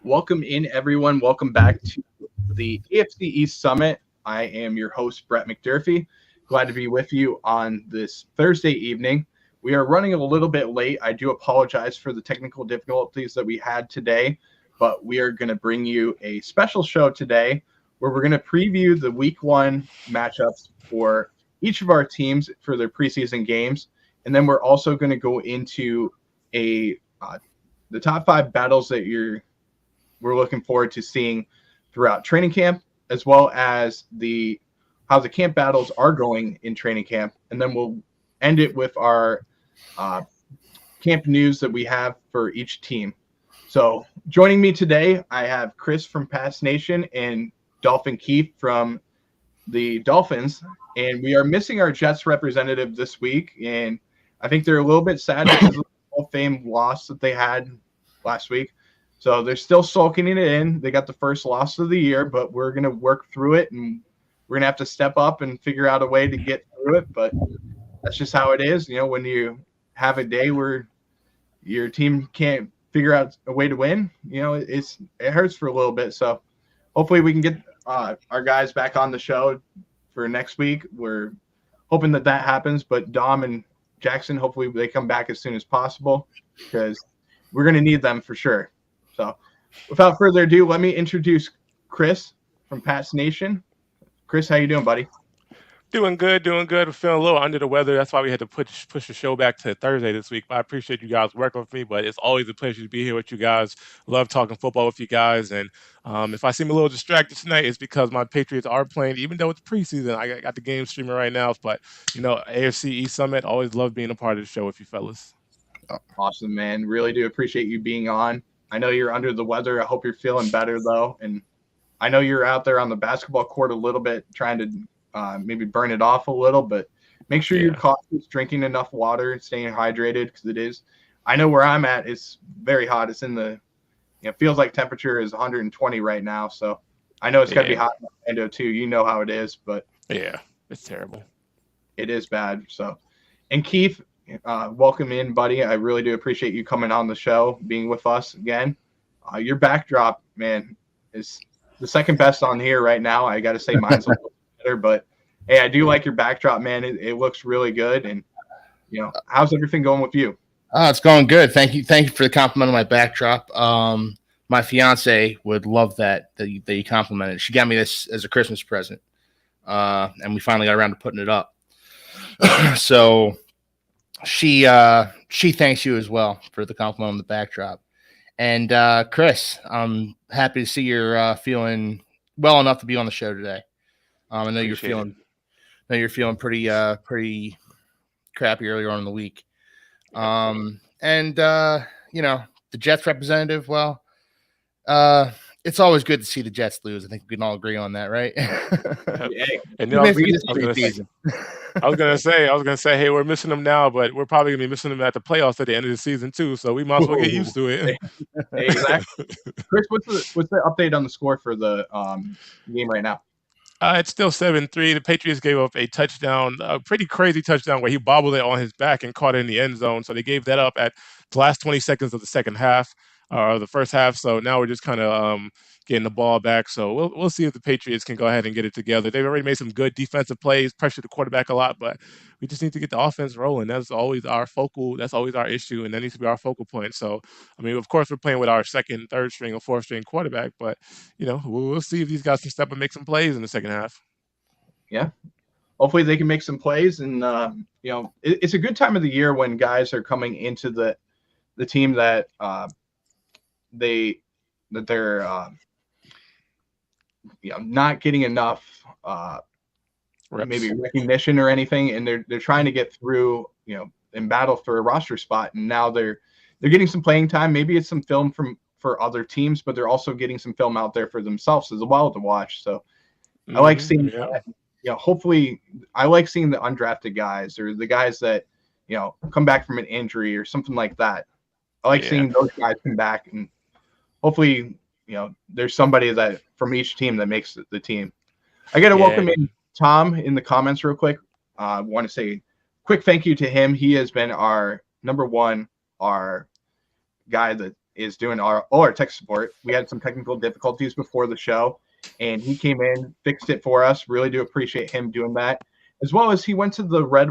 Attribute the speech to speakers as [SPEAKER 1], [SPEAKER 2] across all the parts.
[SPEAKER 1] Welcome in, everyone. Welcome back to the AFC East Summit. I am your host, Brett McDurphy. Glad to be with you on this Thursday evening. We are running a little bit late. I do apologize for the technical difficulties that we had today, but we are going to bring you a special show today where we're going to preview the week one matchups for each of our teams for their preseason games. And then we're also going to go into the top five battles that we're looking forward to seeing throughout training camp, as well as how the camp battles are going in training camp. And then we'll end it with our camp news that we have for each team. So joining me today, I have Chris from Pats Nation and Dolphin Keith from the Dolphins. And we are missing our Jets representative this week. And I think they're a little bit sad because of the Hall of Fame loss that they had last week. So they're still sulking it in. They got the first loss of the year, but we're going to work through it, and we're going to have to step up and figure out a way to get through it. But that's just how it is. You know, when you have a day where your team can't figure out a way to win, you know, it hurts for a little bit. So hopefully we can get our guys back on the show for next week. We're hoping that happens. But Dom and Jackson, hopefully they come back as soon as possible because we're going to need them for sure. So without further ado, let me introduce Chris from Pats Nation. Chris, how you doing, buddy?
[SPEAKER 2] Doing good. I'm feeling a little under the weather. That's why we had to push the show back to Thursday this week. But I appreciate you guys working with me. But it's always a pleasure to be here with you guys. Love talking football with you guys. And if I seem a little distracted tonight, it's because my Patriots are playing, even though it's preseason. I got the game streaming right now. But, you know, AFC East Summit, always love being a part of the show with you fellas.
[SPEAKER 1] Awesome, man. Really do appreciate you being on. I know you're under the weather. I hope you're feeling better, though. And I know you're out there on the basketball court a little bit trying to maybe burn it off a little, but make sure you're cautious, drinking enough water and staying hydrated because it is. I know where I'm at, it's very hot. It's in the feels like temperature is 120 right now. So I know it's got to be hot in Orlando, too. You know how it is, but
[SPEAKER 2] yeah, it's terrible.
[SPEAKER 1] It is bad. So, and Keith, welcome in, buddy. I really do appreciate you coming on the show, being with us again. Your backdrop, man, is the second best on here right now. I got to say mine's a little better, but hey, I do like your backdrop, man. It looks really good. And, you know, how's everything going with you?
[SPEAKER 3] It's going good. Thank you for the compliment on my backdrop. My fiance would love that you complimented. She got me this as a Christmas present, and we finally got around to putting it up. So she thanks you as well for the compliment on the backdrop. And Chris, I'm happy to see you're feeling well enough to be on the show today. I know you're feeling pretty crappy earlier on in the week. And you know, the Jets representative, well, it's always good to see the Jets lose. I think we can all agree on that, right?
[SPEAKER 2] And I was gonna say, hey, we're missing them now, but we're probably gonna be missing them at the playoffs at the end of the season too. So we might as well get used to it.
[SPEAKER 1] Exactly. Chris, what's the update on the score for the game right now?
[SPEAKER 2] It's still 7-3. The Patriots gave up a touchdown, a pretty crazy touchdown where he bobbled it on his back and caught it in the end zone. So they gave that up at the last 20 seconds of the second half, or the first half. So now we're just kind of getting the ball back. So we'll see if the Patriots can go ahead and get it together. They've already made some good defensive plays, pressured the quarterback a lot, but we just need to get the offense rolling. That's always our issue, and that needs to be our focal point. So, I mean, of course, we're playing with our second, third string, or fourth string quarterback, but, you know, we'll see if these guys can step and make some plays in the second half.
[SPEAKER 1] Yeah. Hopefully they can make some plays. And, you know, it's a good time of the year when guys are coming into the team that they're not getting enough maybe recognition or anything, and they're trying to get through, you know, in battle for a roster spot, and now they're getting some playing time. Maybe it's some film for other teams, but they're also getting some film out there for themselves as well to watch. So I like seeing that. You know, hopefully I like seeing the undrafted guys or the guys that, you know, come back from an injury or something like that. I like seeing those guys come back, and hopefully, you know, there's somebody that from each team that makes the team. I got to welcome in Tom in the comments real quick. I want to say quick thank you to him. He has been our number one, our guy that is doing all our tech support. We had some technical difficulties before the show, and he came in, fixed it for us. Really do appreciate him doing that, as well as he went to the red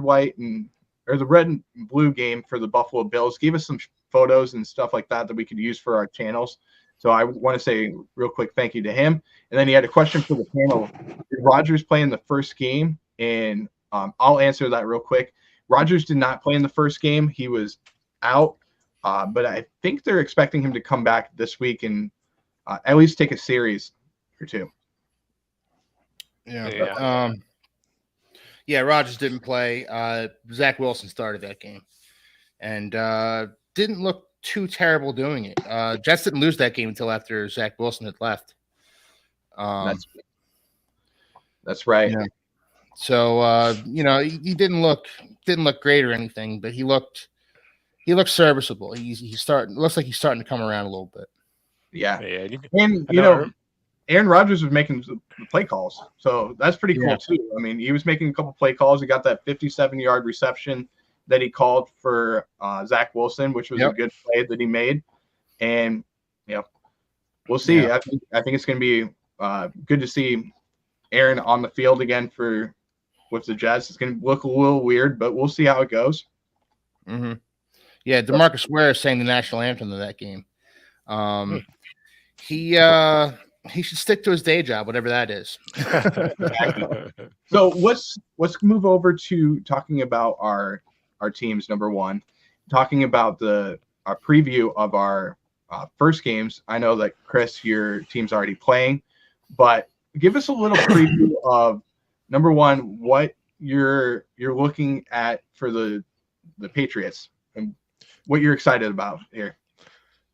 [SPEAKER 1] and blue game for the Buffalo Bills, gave us some photos and stuff like that we could use for our channels. So I want to say real quick thank you to him. And then he had a question for the panel. Did Rodgers play in the first game? And I'll answer that real quick. Rodgers did not play in the first game. He was out, but I think they're expecting him to come back this week and at least take a series or two.
[SPEAKER 3] Yeah, Rodgers didn't play. Zach Wilson started that game and didn't look too terrible doing it. Jets didn't lose that game until after Zach Wilson had left.
[SPEAKER 1] That's right.
[SPEAKER 3] Yeah. So he didn't look great or anything, but he looked serviceable. Looks like he's starting to come around a little bit.
[SPEAKER 1] Yeah. And Aaron Rodgers was making the play calls, so that's pretty cool too. I mean, he was making a couple play calls. He got that 57-yard reception that he called for Zach Wilson, which was a good play that he made. And we'll see. Yeah. I think it's going to be good to see Aaron on the field again with the Jets. It's going to look a little weird, but we'll see how it goes.
[SPEAKER 3] Mm-hmm. Yeah, DeMarcus Ware sang the national anthem of that game. He should stick to his day job, whatever that is.
[SPEAKER 1] So let's move over to talking about our teams. Number one, talking about our preview of our first games. I know that Chris, your team's already playing, but give us a little preview of number one, what you're looking at for the Patriots and what you're excited about here.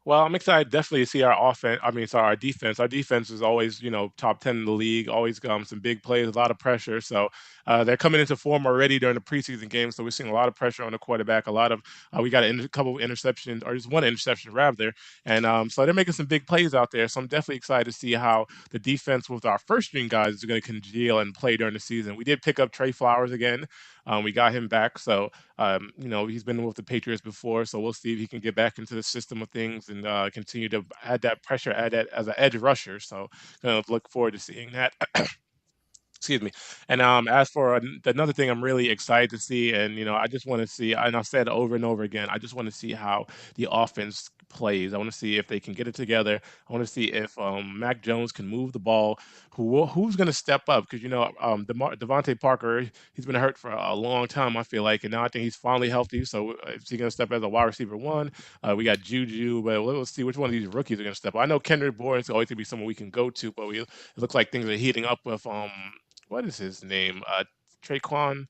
[SPEAKER 2] Well, I'm excited definitely to see our our defense. Our defense is always, top 10 in the league, always some big plays, a lot of pressure. So they're coming into form already during the preseason games. So we're seeing a lot of pressure on the quarterback, a lot of, we got a couple of interceptions, or just one interception rather. And so they're making some big plays out there. So I'm definitely excited to see how the defense with our first string guys is going to congeal and play during the season. We did pick up Trey Flowers again. We got him back. So, he's been with the Patriots before. So we'll see if he can get back into the system of things and continue to add that pressure, add that as an edge rusher. So look forward to seeing that. Excuse me. And as for another thing I'm really excited to see, and, I just want to see, and I've said over and over again, I just want to see how the offense plays. I want to see if they can get it together. I want to see if Mac Jones can move the ball. Who's going to step up? Because, Devontae Parker, he's been hurt for a long time, I feel like, and now I think he's finally healthy. So is he going to step as a wide receiver one? We got Juju, but we'll see which one of these rookies are going to step up. I know Kendrick Bourne is always going to be someone we can go to, but it looks like things are heating up with what is his name? Tyquan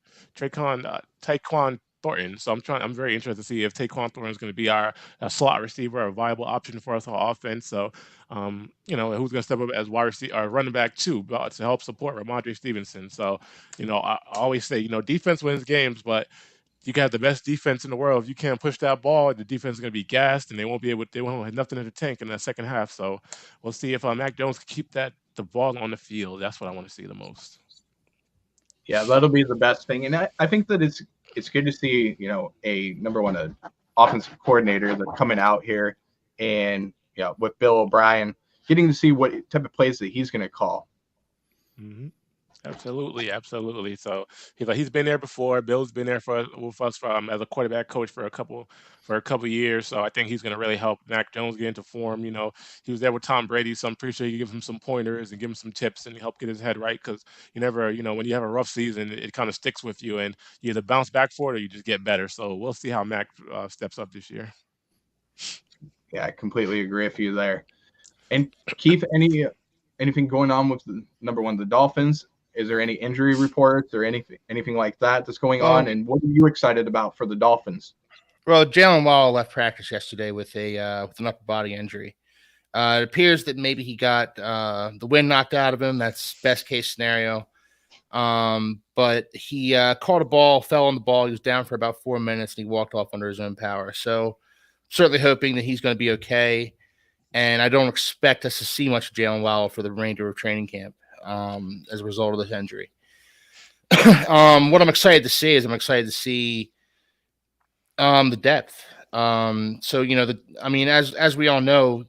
[SPEAKER 2] Thornton. So I'm very interested to see if Tyquan Thornton is going to be our slot receiver, a viable option for us on offense. So, who's going to step up as wide receiver or running back too, to help support Ramondre Stevenson. So, I always say, defense wins games, but you can have the best defense in the world. If you can't push that ball, the defense is going to be gassed, and they won't have nothing in the tank in that second half. So we'll see if Mac Jones can keep the ball on the field. That's what I want to see the most.
[SPEAKER 1] Yeah, that'll be the best thing. And I think that it's good to see, a number one, an offensive coordinator that's coming out here and, with Bill O'Brien, getting to see what type of plays that he's going to call.
[SPEAKER 2] Mm-hmm. Absolutely. So he's been there before. Bill's been there with us as a quarterback coach for a couple years. So I think he's going to really help Mac Jones get into form. He was there with Tom Brady, so I'm pretty sure you give him some pointers and give him some tips and help get his head right. Because you never, when you have a rough season, it kind of sticks with you, and you either bounce back for it or you just get better. So we'll see how Mac steps up this year.
[SPEAKER 1] Yeah, I completely agree with you there. And Keith, anything going on with the Dolphins? Is there any injury reports or anything like that's going on? And what are you excited about for the Dolphins?
[SPEAKER 3] Well, Jalen Waddle left practice yesterday with an upper body injury. It appears that maybe he got the wind knocked out of him. That's best case scenario. But he caught a ball, fell on the ball. He was down for about 4 minutes, and he walked off under his own power. So certainly hoping that he's going to be okay. And I don't expect us to see much of Jalen Waddle for the remainder of training camp. As a result of this injury. What I'm excited to see is the depth. So as we all know,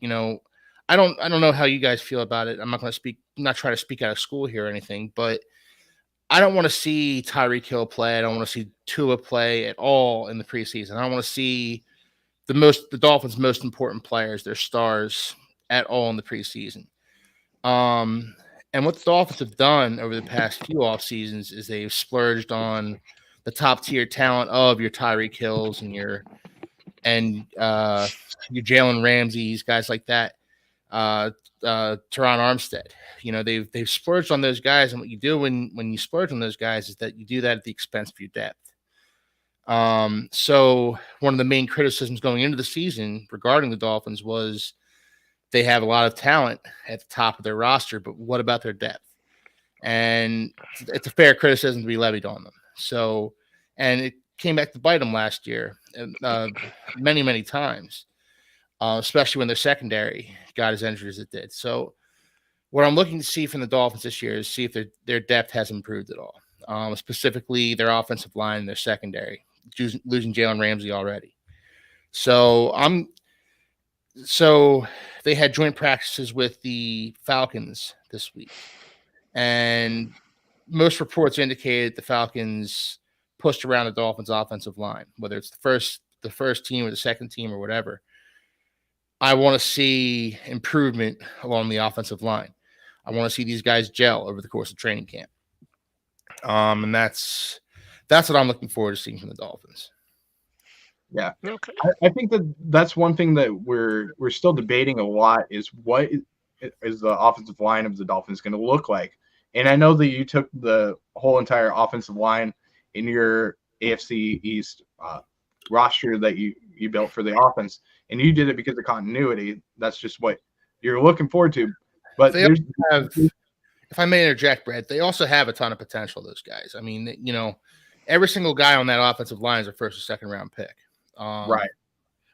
[SPEAKER 3] I don't know how you guys feel about it. I'm not trying to speak out of school here or anything, but I don't want to see Tyreek Hill play. I don't want to see Tua play at all in the preseason. I don't want to see the Dolphins' most important players, their stars, at all in the preseason. And what the Dolphins have done over the past few off seasons is they've splurged on the top tier talent of your Tyreek Hills and your Jalen Ramseys, guys like that. Teron Armstead. They've splurged on those guys, and what you do when you splurge on those guys is that you do that at the expense of your depth. So one of the main criticisms going into the season regarding the Dolphins was they have a lot of talent at the top of their roster, but what about their depth? And it's a fair criticism to be levied on them. So, and it came back to bite them last year, many, many times, especially when their secondary got as injured as it did. So what I'm looking to see from the Dolphins this year is see if their depth has improved at all, specifically their offensive line and their secondary, losing Jalen Ramsey already. So they had joint practices with the Falcons this week, and most reports indicated the Falcons pushed around the Dolphins' offensive line, whether it's the first team or the second team or whatever. I want to see improvement along the offensive line. I want to see these guys gel over the course of training camp. And that's what I'm looking forward to seeing from the Dolphins.
[SPEAKER 1] Yeah.
[SPEAKER 2] Okay.
[SPEAKER 1] I think that's one thing that we're still debating a lot is what is the offensive line of the Dolphins going to look like. And I know that you took the whole entire offensive line in your AFC East roster that you built for the offense, and you did it because of continuity. That's just what you're looking forward to. But
[SPEAKER 3] if I may interject, Brad, they also have a ton of potential, those guys. I mean, every single guy on that offensive line is a first or second round pick.
[SPEAKER 1] Right.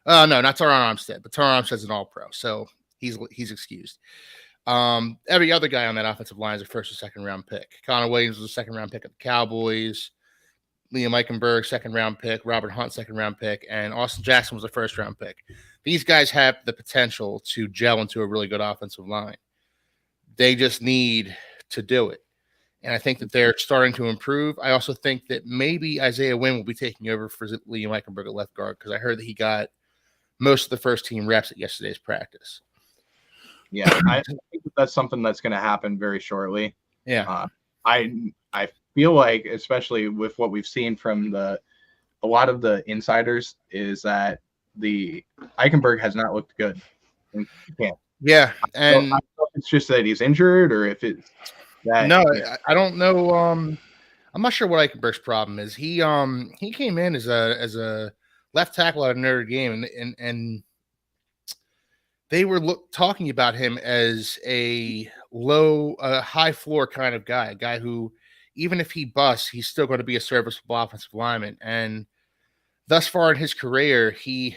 [SPEAKER 3] No, not Teron Armstead, but Teron Armstead's an all-pro, so he's excused. Every other guy on that offensive line is a first or second round pick. Connor Williams was a second round pick at the Cowboys. Liam Eichenberg, second round pick. Robert Hunt, second round pick. And Austin Jackson was a first round pick. These guys have the potential to gel into a really good offensive line. They just need to do it. And I think that they're starting to improve. I also think that maybe Isaiah Wynn will be taking over for Liam Eichenberg at left guard, because I heard that he got most of the first team reps at yesterday's practice.
[SPEAKER 1] Yeah, I think that's something that's going to happen very shortly.
[SPEAKER 3] Yeah.
[SPEAKER 1] I feel like, especially with what we've seen from a lot of the insiders, is that the Eichenberg has not looked good in camp.
[SPEAKER 3] Yeah, and
[SPEAKER 1] I don't know if it's just that he's injured or if it's that.
[SPEAKER 3] No, I don't know. I'm not sure what Eichenberg's problem is. He came in as a left tackle at Notre Dame, and they were talking about him as a high floor kind of guy, a guy who, even if he busts, he's still going to be a serviceable offensive lineman. And thus far in his career, he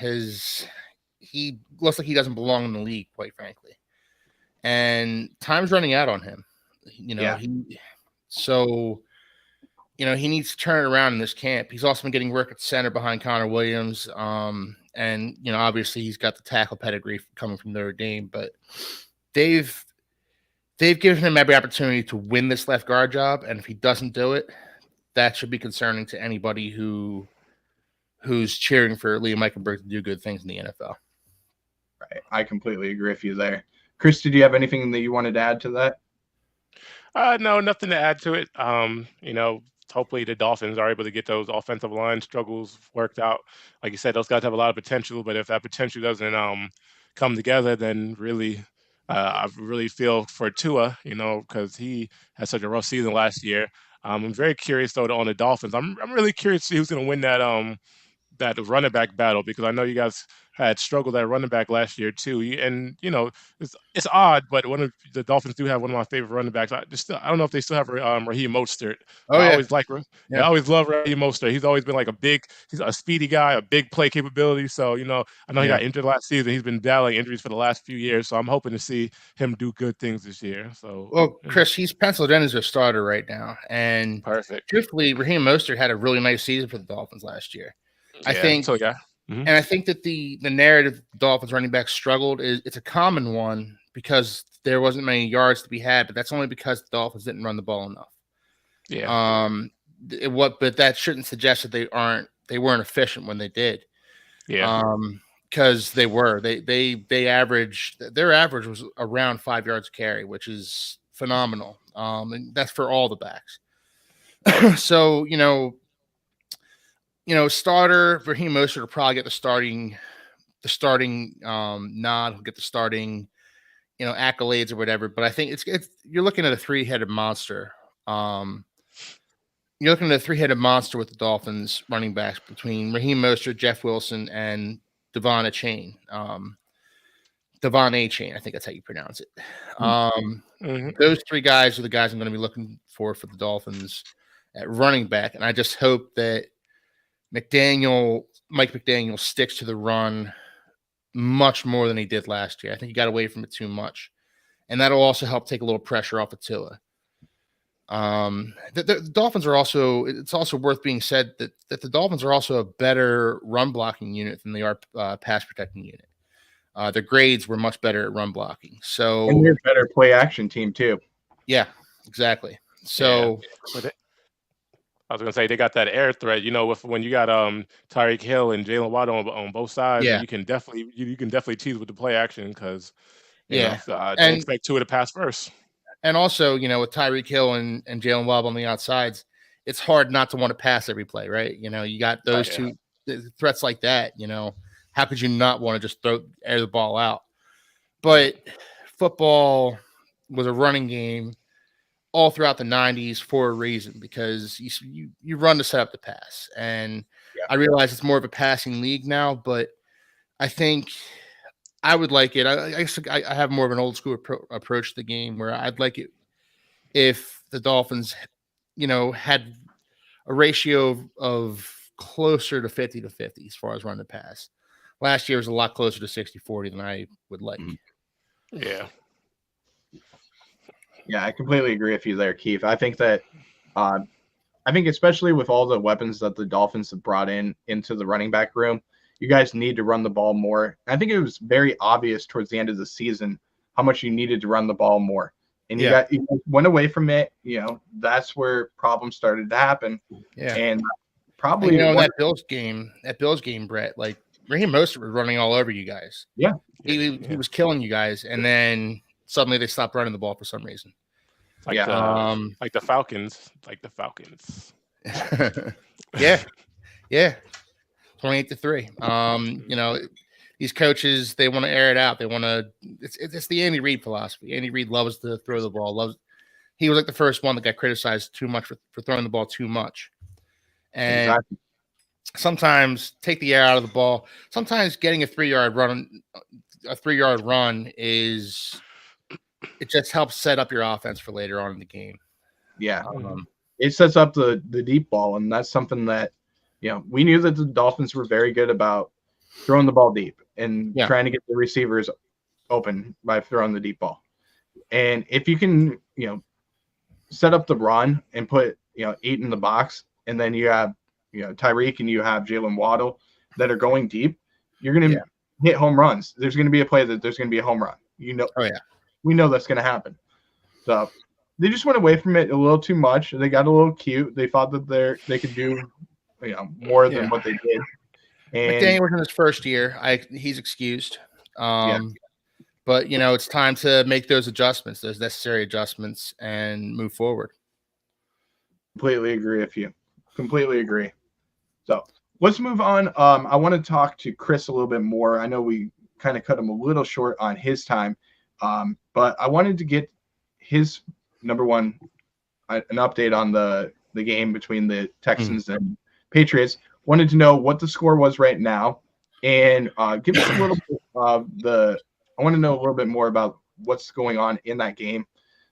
[SPEAKER 3] looks like he doesn't belong in the league, quite frankly. And time's running out on him. He needs to turn it around in this camp. He's also been getting work at center behind Connor Williams. And obviously he's got the tackle pedigree coming from Notre Dame, but they've given him every opportunity to win this left guard job. And if he doesn't do it, that should be concerning to anybody who's cheering for Liam Eichenberg to do good things in the NFL.
[SPEAKER 1] Right. I completely agree with you there. Chris, did you have anything that you wanted to add to that?
[SPEAKER 2] No, nothing to add to it. Hopefully the Dolphins are able to get those offensive line struggles worked out. Like you said, those guys have a lot of potential, but if that potential doesn't come together, then really, I really feel for Tua, because he had such a rough season last year. I'm very curious though on the Dolphins. I'm really curious to see who's going to win that running back battle, because I know you guys had struggled at running back last year too. And it's odd, but the Dolphins do have one of my favorite running backs. I don't know if they still have Raheem Mostert. I always love Raheem Mostert. He's always been like he's a speedy guy, a big play capability. So I know he got injured last season. He's been battling injuries for the last few years. So I'm hoping to see him do good things this year. So
[SPEAKER 3] Chris, he's penciled in as a starter right now, and
[SPEAKER 2] perfect.
[SPEAKER 3] Truthfully, Raheem Mostert had a really nice season for the Dolphins last year. I think
[SPEAKER 2] Mhm.
[SPEAKER 3] And I think that the narrative the Dolphins running back struggled it's a common one because there wasn't many yards to be had, but that's only because the Dolphins didn't run the ball enough.
[SPEAKER 2] Yeah.
[SPEAKER 3] But that shouldn't suggest that they weren't efficient when they did.
[SPEAKER 2] Yeah.
[SPEAKER 3] Because they averaged their average was around 5 yards a carry, which is phenomenal. And that's for all the backs. So starter Raheem Mostert will probably get the starting nod, he'll get the starting accolades or whatever. But I think it's you're looking at a three-headed monster. You're looking at a three-headed monster with the Dolphins running backs between Raheem Mostert, Jeff Wilson, and Devon Achane. Devon Achane, I think that's how you pronounce it. Those three guys are the guys I'm going to be looking for the Dolphins at running back, and I just hope that Mike McDaniel sticks to the run much more than he did last year. I think he got away from it too much, and that'll also help take a little pressure off of Tua. The Dolphins are also. It's also worth being said that the Dolphins are also a better run blocking unit than they are pass protecting unit. Their grades were much better at run blocking, so
[SPEAKER 1] and they're a better play action team too.
[SPEAKER 3] Yeah, exactly. So
[SPEAKER 2] I was gonna say they got that air threat, with when you got Tyreek Hill and Jalen Waddle on both sides,
[SPEAKER 3] Yeah.
[SPEAKER 2] and you can definitely tease with the play action because
[SPEAKER 3] Yeah.
[SPEAKER 2] don't
[SPEAKER 3] And
[SPEAKER 2] expect Tua to pass first.
[SPEAKER 3] and also, with Tyreek Hill and Jalen Waddle on the outsides, it's hard not to want to pass every play, right? You got those two threats like that. How could you not want to just air the ball out? But football was a running game all throughout the 90s for a reason, because you run to set up the pass. And I realize it's more of a passing league now, but I think I would like it. I have more of an old school approach to the game, where I'd like it if the Dolphins, had a ratio of closer to 50-50 as far as run to pass. Last year was a lot closer to 60-40 than I would like.
[SPEAKER 2] Yeah.
[SPEAKER 1] Yeah, I completely agree with you there, Keith. I think that, especially with all the weapons that the Dolphins have brought into the running back room, you guys need to run the ball more. I think it was very obvious towards the end of the season how much you needed to run the ball more. And you went away from it. That's where problems started to happen.
[SPEAKER 3] Yeah.
[SPEAKER 1] And probably
[SPEAKER 3] that Bills game, Brett, like Raheem Mostert was running all over you guys.
[SPEAKER 1] Yeah.
[SPEAKER 3] He was killing you guys, and then suddenly they stopped running the ball for some reason.
[SPEAKER 2] Like the Falcons.
[SPEAKER 3] Yeah. 28-3. These coaches, they want to air it out. They want to. It's the Andy Reid philosophy. Andy Reid loves to throw the ball. He was like the first one that got criticized too much for throwing the ball too much. And sometimes take the air out of the ball. Sometimes getting a 3-yard run it just helps set up your offense for later on in the game.
[SPEAKER 1] Yeah. It sets up the deep ball, and that's something that we knew that the Dolphins were very good about throwing the ball deep and trying to get the receivers open by throwing the deep ball. And if you can, set up the run and put, 8 in the box, and then you have, Tyreek and you have Jalen Waddle that are going deep, you're going to hit home runs. There's going to be a play that there's going to be a home run. We know that's going to happen. So they just went away from it a little too much. They got a little cute. They thought that they could do, more than what they did. And
[SPEAKER 3] McDaniel was in his first year. He's excused. But it's time to make those necessary adjustments, and move forward.
[SPEAKER 1] Completely agree with you. Completely agree. So let's move on. I want to talk to Chris a little bit more. I know we kind of cut him a little short on his time, but I wanted to get his number one, an update on the game between the Texans and Patriots. Wanted to know what the score was right now, and give us a little bit of I want to know a little bit more about what's going on in that game.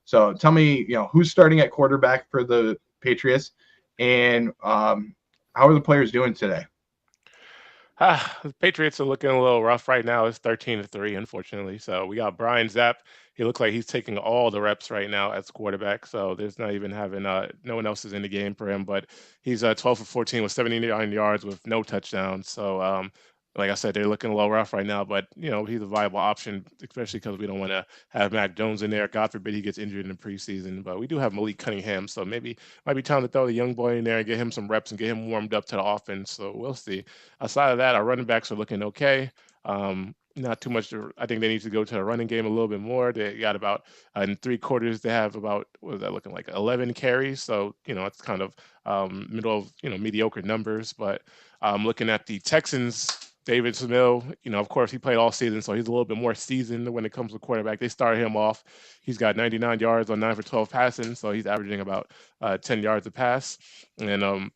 [SPEAKER 1] So tell me, who's starting at quarterback for the Patriots, and how are the players doing today?
[SPEAKER 2] The Patriots are looking a little rough right now. It's 13-3, unfortunately. So we got Brian Zapp. He looks like he's taking all the reps right now as quarterback. So there's not even having no one else is in the game for him. But he's 12 for 14 with 79 yards with no touchdowns. So like I said, they're looking a little rough right now, but he's a viable option, especially because we don't want to have Mac Jones in there. God forbid he gets injured in the preseason. But we do have Malik Cunningham, so maybe might be time to throw the young boy in there and get him some reps and get him warmed up to the offense. So we'll see. Aside of that, our running backs are looking okay. Not too much. I think they need to go to the running game a little bit more. They got about in 3 quarters. They have about, what is that looking like, 11 carries. So it's kind of middle of mediocre numbers. But looking at the Texans. David Smil, of course, he played all season, so he's a little bit more seasoned when it comes to quarterback. They started him off. He's got 99 yards on 9 for 12 passing, so he's averaging about 10 yards a pass. And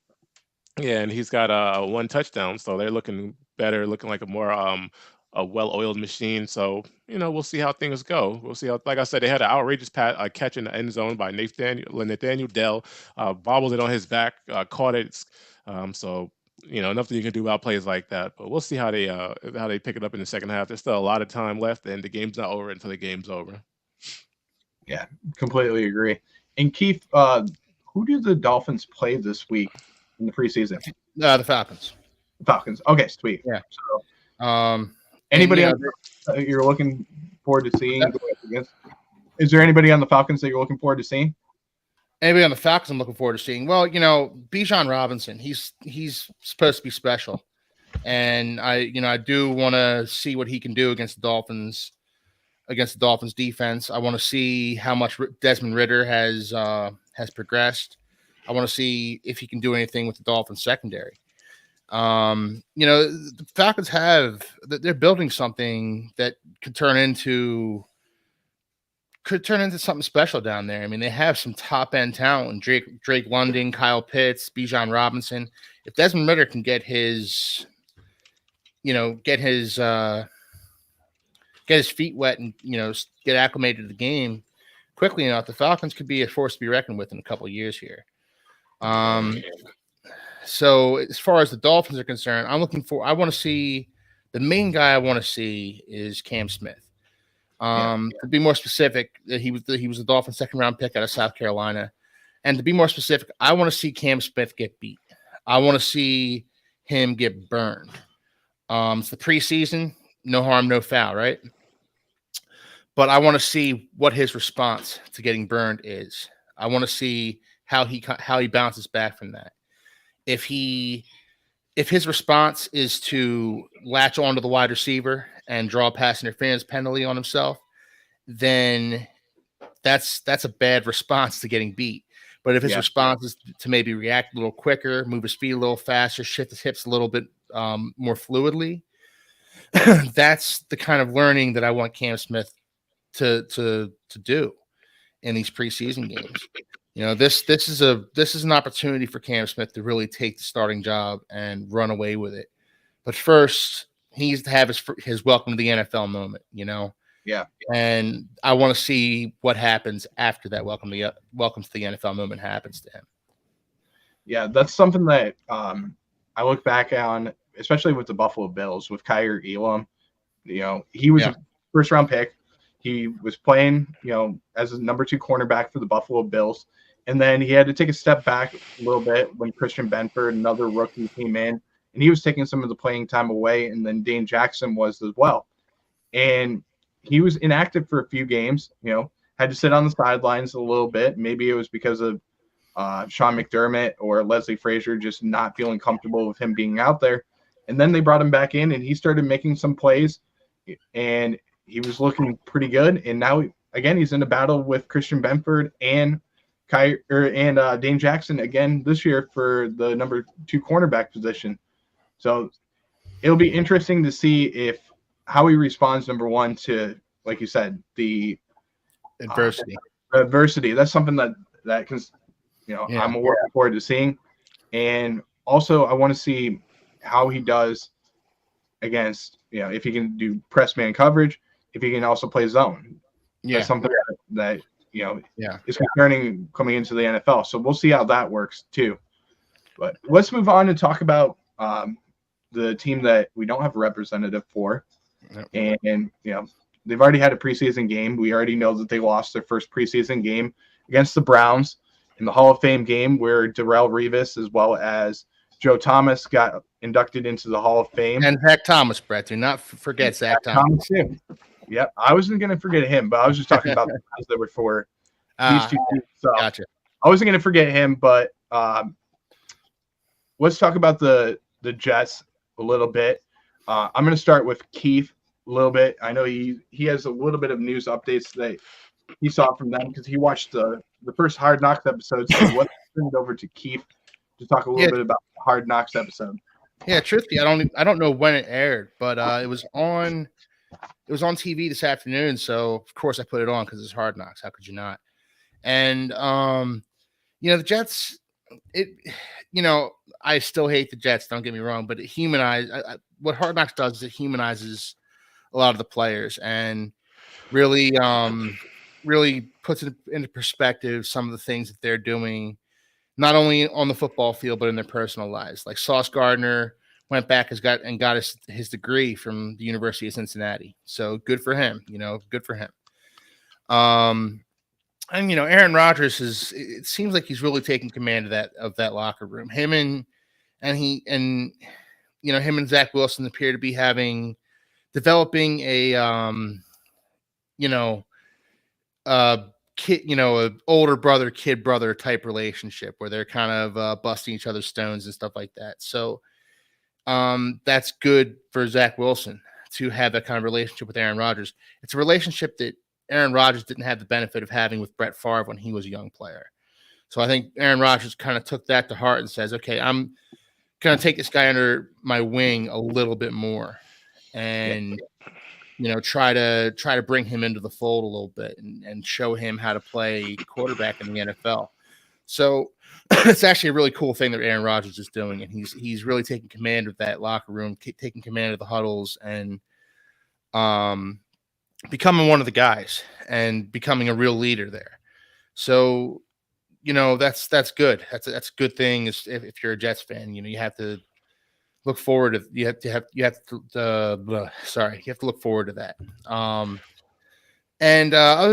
[SPEAKER 2] and he's got 1 touchdown, so they're looking better, looking like a more a well-oiled machine. So we'll see how things go. We'll see how, like I said, they had an outrageous catch in the end zone by Nathaniel Dell, bobbled it on his back, caught it. So nothing you can do about plays like that. But we'll see how they pick it up in the second half. There's still a lot of time left, and the game's not over until the game's over.
[SPEAKER 1] Yeah, completely agree. And Keith, who do the Dolphins play this week in the preseason?
[SPEAKER 3] The Falcons.
[SPEAKER 1] Falcons. Okay, sweet.
[SPEAKER 3] Yeah.
[SPEAKER 1] So, anybody else you're looking forward to seeing? Is there anybody on the Falcons that you're looking forward to seeing?
[SPEAKER 3] Anybody on the Falcons I'm looking forward to seeing? Well, Bijan Robinson, he's supposed to be special. And I do want to see what he can do against the Dolphins defense. I want to see how much Desmond Ridder has progressed. I want to see if he can do anything with the Dolphins secondary. The Falcons they're building something that could turn into something special down there. I mean, they have some top end talent: Drake London, Kyle Pitts, Bijan Robinson. If Desmond Ridder can get his feet wet and get acclimated to the game quickly enough, the Falcons could be a force to be reckoned with in a couple of years here. So as far as the Dolphins are concerned, the main guy I want to see is Cam Smith. To be more specific, he was the Dolphins' second-round pick out of South Carolina. And to be more specific, I want to see Cam Smith get beat. I want to see him get burned. It's the preseason, no harm, no foul, right? But I want to see what his response to getting burned is. I want to see how he bounces back from that. If his response is to latch onto the wide receiver and draw a pass interference penalty on himself, then that's a bad response to getting beat. But if his response is to maybe react a little quicker, move his feet a little faster, shift his hips a little bit more fluidly, that's the kind of learning that I want Cam Smith to do in these preseason games. This is an opportunity for Cam Smith to really take the starting job and run away with it. But first, he needs to have his welcome to the NFL moment,
[SPEAKER 1] Yeah.
[SPEAKER 3] And I want to see what happens after that welcome to the NFL moment happens to him.
[SPEAKER 1] Yeah, that's something that I look back on, especially with the Buffalo Bills, with Kyer Elam. He was a first-round pick. He was playing, as a number 2 cornerback for the Buffalo Bills. And then he had to take a step back a little bit when Christian Benford, another rookie, came in. And he was taking some of the playing time away. And then Dane Jackson was as well. And he was inactive for a few games, had to sit on the sidelines a little bit. Maybe it was because of Sean McDermott or Leslie Frazier just not feeling comfortable with him being out there. And then they brought him back in and he started making some plays. And he was looking pretty good. And now, again, he's in a battle with Christian Benford and Dane Jackson again this year for the number 2 cornerback position. So it'll be interesting to see how he responds, number one, to, like you said, the adversity. That's something that can, I'm looking forward to seeing. And also I want to see how he does against, if he can do press man coverage, if he can also play zone. That's something that is concerning coming into the NFL. So we'll see how that works too. But let's move on and talk about the team that we don't have a representative for. Yep. And they've already had a preseason game. We already know that they lost their first preseason game against the Browns in the Hall of Fame game, where Darrelle Revis as well as Joe Thomas got inducted into the Hall of Fame.
[SPEAKER 3] And Zach Thomas, Brett. Do not forget Zach Thomas.
[SPEAKER 1] Too. Yep, I wasn't going to forget him, but I was just talking about the guys that were for these two teams. So
[SPEAKER 3] gotcha.
[SPEAKER 1] I wasn't going to forget him, but let's talk about the Jets a little bit. I'm going to start with Keith a little bit. I know he has a little bit of news updates that he saw from them because he watched the first Hard Knocks episode. So let's turn it over to Keith to talk a little bit about the Hard Knocks episode.
[SPEAKER 3] Yeah, truthfully, I don't know when it aired, but it was on TV this afternoon. So of course I put it on because it's Hard Knocks. How could you not? And the Jets. I still hate the Jets. Don't get me wrong, but it what Hard Knocks does is it humanizes a lot of the players and really puts it into perspective some of the things that they're doing, not only on the football field but in their personal lives. Like Sauce Gardner went back and got his degree from the University of Cincinnati. So good for him. Good for him. And Aaron Rodgers it seems like he's really taking command of that locker room. Him and Zach Wilson appear to be developing a older brother, kid brother type relationship where they're kind of busting each other's stones and stuff like that. So that's good for Zach Wilson to have that kind of relationship with Aaron Rodgers. It's a relationship that Aaron Rodgers didn't have the benefit of having with Brett Favre when he was a young player. So I think Aaron Rodgers kind of took that to heart and says, okay, I'm going to take this guy under my wing a little bit more and, try to bring him into the fold a little bit and show him how to play quarterback in the NFL. So it's actually a really cool thing that Aaron Rodgers is doing. And he's really taking command of that locker room, taking command of the huddles and, becoming one of the guys and becoming a real leader there. So, that's good. That's a good thing if you're a Jets fan. You have to look forward to you have to look forward to that. Other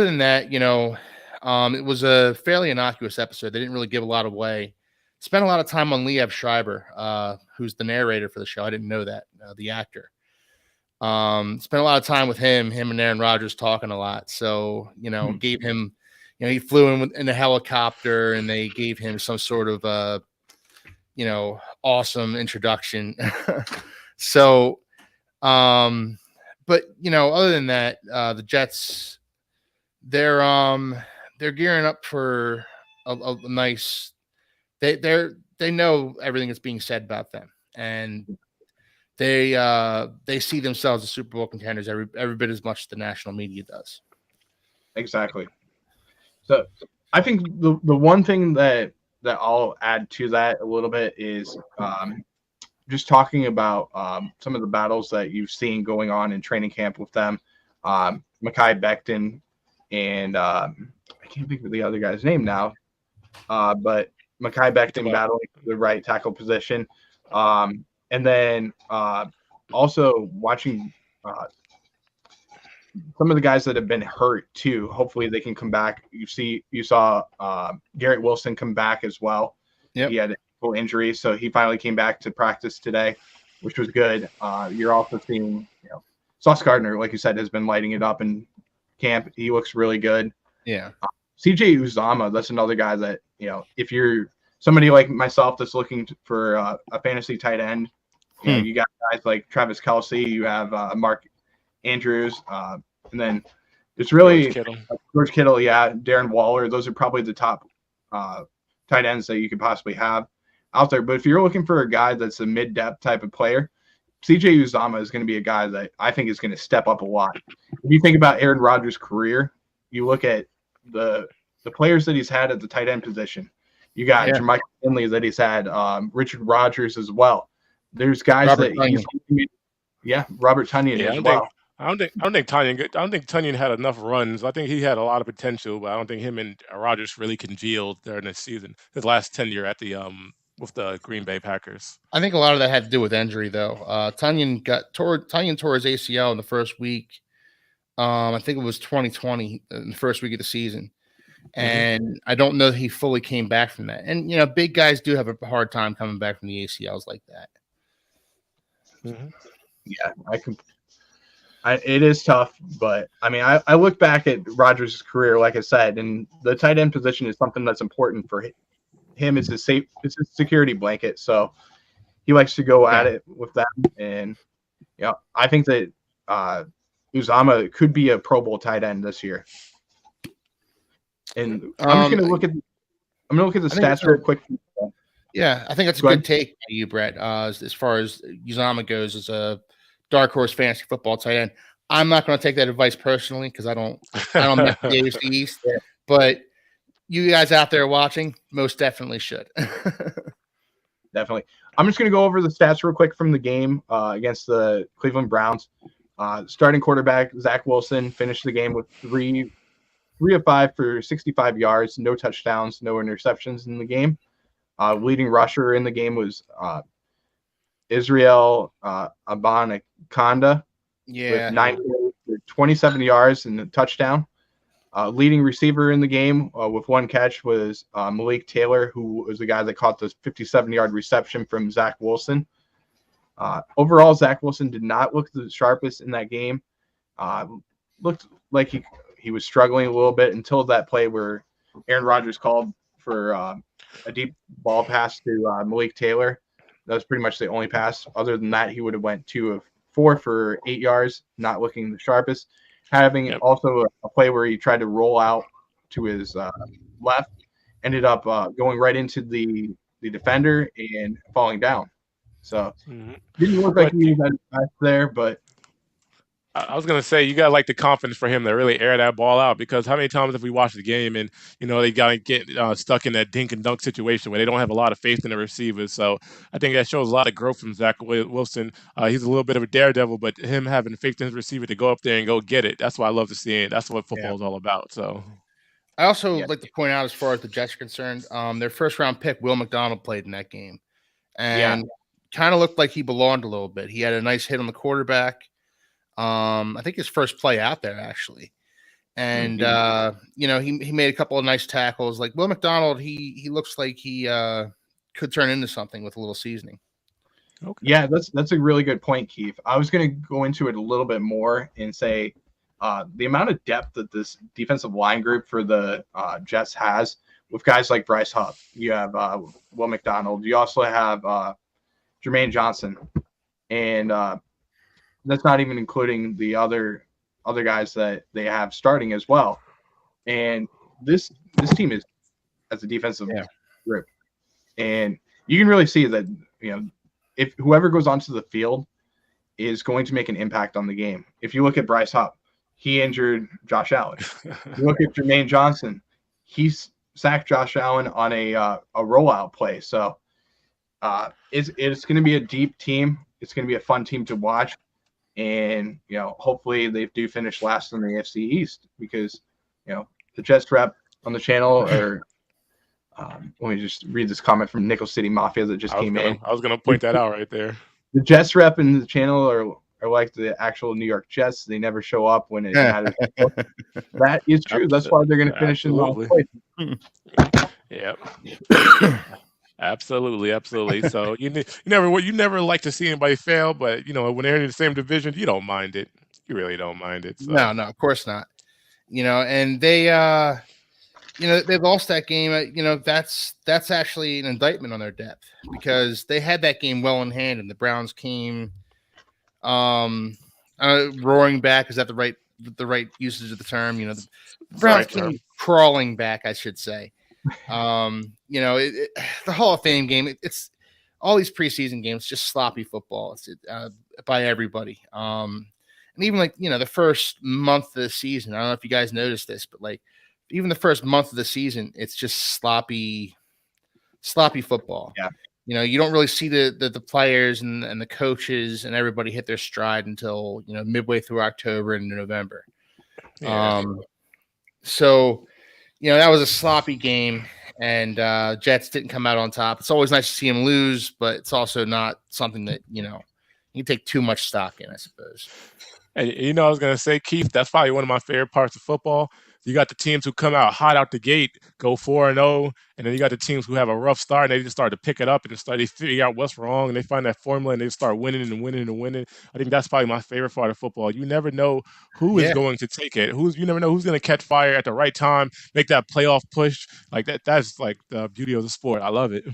[SPEAKER 3] than that, it was a fairly innocuous episode. They didn't really give a lot away. Spent a lot of time on Liev Schreiber, who's the narrator for the show. I didn't know that, the actor. Spent a lot of time with him and Aaron Rodgers talking a lot. So, gave him, he flew in a helicopter and they gave him some sort of, awesome introduction. So, but, other than that, the Jets, they're gearing up for a nice, they know everything that's being said about them. And they see themselves as Super Bowl contenders every bit as much as the national media does.
[SPEAKER 1] Exactly. So I think the one thing that I'll add to that a little bit is just talking about some of the battles that you've seen going on in training camp with them. Mekhi Becton and I can't think of the other guy's name now, but Mekhi Becton battling the right tackle position. And then also watching some of the guys that have been hurt too. Hopefully they can come back. You saw Garrett Wilson come back as well. Yep. He had a full injury, so he finally came back to practice today, which was good. You're also seeing, Sauce Gardner, like you said, has been lighting it up in camp. He looks really good. Yeah. CJ Uzama, that's another guy that, if you're somebody like myself that's looking for a fantasy tight end, you got guys like Travis Kelce, you have Mark Andrews, and then it's really George Kittle, Darren Waller. Those are probably the top tight ends that you could possibly have out there. But if you're looking for a guy that's a mid-depth type of player, CJ Uzama is going to be a guy that I think is going to step up a lot. If you think about Aaron Rodgers' career, you look at the players that he's had at the tight end position. You got Jermichael Finley that he's had, Richard Rodgers as well. There's guys Robert Tonyan as well.
[SPEAKER 2] I don't think Tonyan had enough runs. I think he had a lot of potential, but I don't think him and Rodgers really congealed during this season. His last tenure at the with the Green Bay Packers.
[SPEAKER 3] I think a lot of that had to do with injury, though. Tonyan tore his ACL in the first week. I think it was 2020, in the first week of the season, And I don't know that he fully came back from that. And, big guys do have a hard time coming back from the ACLs like that.
[SPEAKER 1] Yeah, it is tough, but I mean, I look back at Rodgers' career, like I said, and the tight end position is something that's important for him. It's his security blanket. So he likes to go at it with that. And, I think that Uzomah could be a Pro Bowl tight end this year. And I'm just going to look at the stats real quick.
[SPEAKER 3] Yeah, I think that's a good take by you, Brett. As far as Uzomah goes, as a dark horse fantasy football tight end, I'm not going to take that advice personally because I don't miss the AFC East. But you guys out there watching, most definitely should.
[SPEAKER 1] Definitely. I'm just going to go over the stats real quick from the game against the Cleveland Browns. Starting quarterback Zach Wilson finished the game with 3 of 5 for 65 yards, no touchdowns, no interceptions in the game. Leading rusher in the game was Israel Abanikanda with 27 yards and a touchdown. Leading receiver in the game with 1 catch was Malik Taylor, who was the guy that caught the 57-yard reception from Zach Wilson. Overall, Zach Wilson did not look the sharpest in that game. Looked like he was struggling a little bit until that play where Aaron Rodgers called for a deep ball pass to Malik Taylor. That was pretty much the only pass. Other than that, he would have went 2 of 4 for 8 yards, not looking the sharpest. Having also a play where he tried to roll out to his left, ended up going right into the defender and falling down. So didn't look like he had a pass there, but
[SPEAKER 2] I was gonna say you gotta like the confidence for him to really air that ball out, because how many times have we watched the game and they gotta get stuck in that dink and dunk situation where they don't have a lot of faith in the receivers. So I think that shows a lot of growth from Zach Wilson. He's a little bit of a daredevil, but him having faith in his receiver to go up there and go get it, that's what I love to see. That's what football is all about. So
[SPEAKER 3] I also like to point out, as far as the Jets are concerned, their first round pick Will McDonald played in that game and kind of looked like he belonged a little bit. He had a nice hit on the quarterback. I think his first play out there, actually. And, he made a couple of nice tackles. Like Will McDonald, he looks like he could turn into something with a little seasoning.
[SPEAKER 1] Okay. Yeah, that's a really good point, Keith. I was going to go into it a little bit more and say the amount of depth that this defensive line group for the Jets has with guys like Bryce Huff. You have Will McDonald. You also have Jermaine Johnson. And that's not even including the other guys that they have starting as well. And this team is as a defensive group. And you can really see that, if whoever goes onto the field is going to make an impact on the game. If you look at Bryce Huff, he injured Josh Allen. You look at Jermaine Johnson, he's sacked Josh Allen on a rollout play. So it's going to be a deep team. It's going to be a fun team to watch. And, hopefully they do finish last in the AFC East, because, the Jets rep on the channel are let me just read this comment from Nickel City Mafia that just came in.
[SPEAKER 2] I was going to point that out right there.
[SPEAKER 1] The Jets rep in the channel are like the actual New York Jets. They never show up when it matters. That is true. That's why they're going to finish in last place.
[SPEAKER 2] Yep. Absolutely. So you never like to see anybody fail, but when they're in the same division, you don't mind it. You really don't mind it. So.
[SPEAKER 3] No, of course not. And they they lost that game. That's actually an indictment on their depth, because they had that game well in hand, and the Browns came roaring back. Is that the right usage of the term? The Browns came crawling back, I should say. The Hall of Fame game, it's all these preseason games, just sloppy football. It's by everybody. And even the first month of the season, I don't know if you guys noticed this, but even the first month of the season, it's just sloppy football.
[SPEAKER 1] Yeah.
[SPEAKER 3] You don't really see the players and the coaches and everybody hit their stride until midway through October and November.
[SPEAKER 2] Yeah.
[SPEAKER 3] So that was a sloppy game, and Jets didn't come out on top. It's always nice to see them lose, but it's also not something that, you take too much stock in, I suppose.
[SPEAKER 2] And I was going to say, Keith, that's probably one of my favorite parts of football. You got the teams who come out hot out the gate, go 4-0, and then you got the teams who have a rough start and they just start to pick it up and they figure out what's wrong and they find that formula and they start winning and winning and winning. I think that's probably my favorite part of football. You never know who is going to take it. You never know who's going to catch fire at the right time, make that playoff push. Like that. That's like the beauty of the sport. I love it.